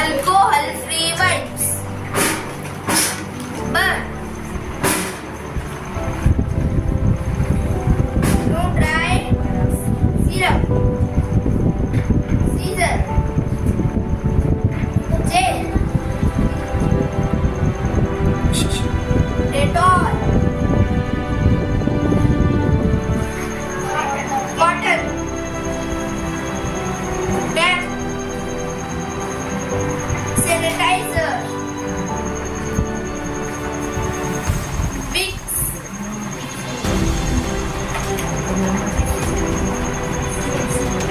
Alcohol-free wipes. Burn. No dry syrup. Scissor. Gel. Dettol. Cotton. Tap. Sanitizer. Vicks.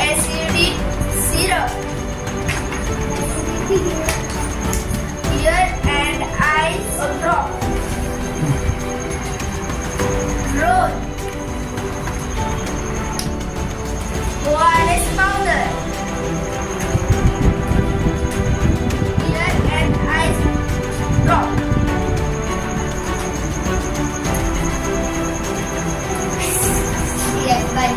Acidic syrup. Ear and eyes drop. Roll. ORS powder. Ear and eyes drop. Yes, bye.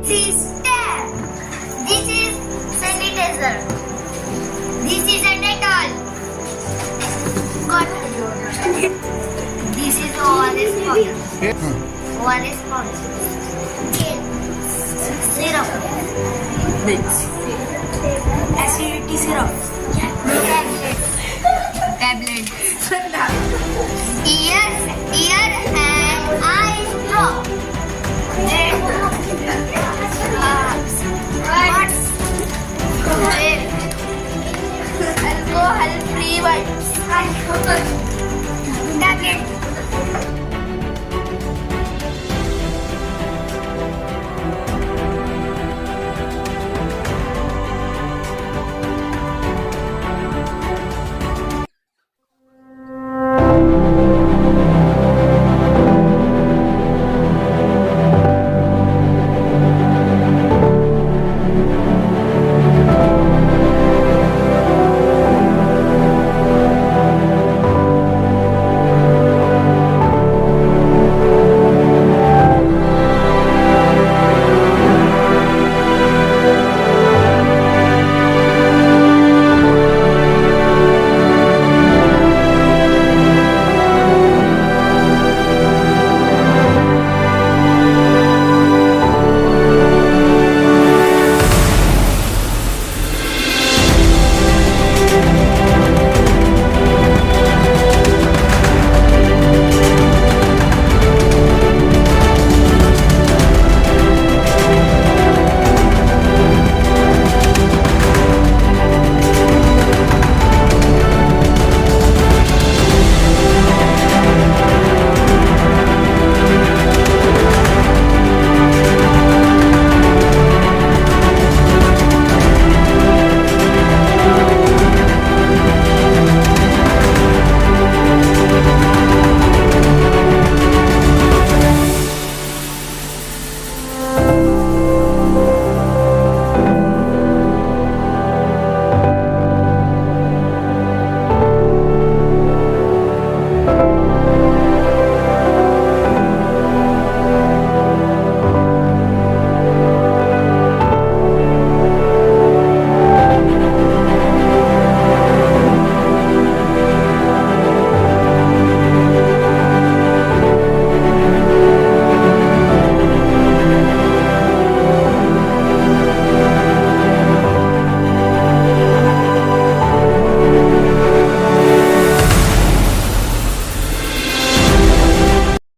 This is tab. This is sanitizer. This is a Dettol. Cotton. This is ORS powder. ORS powder. Syrup. Vicks. Acidity syrup. Tablet. Ear and eyes drop. Alcohol-free wipes. Tablet.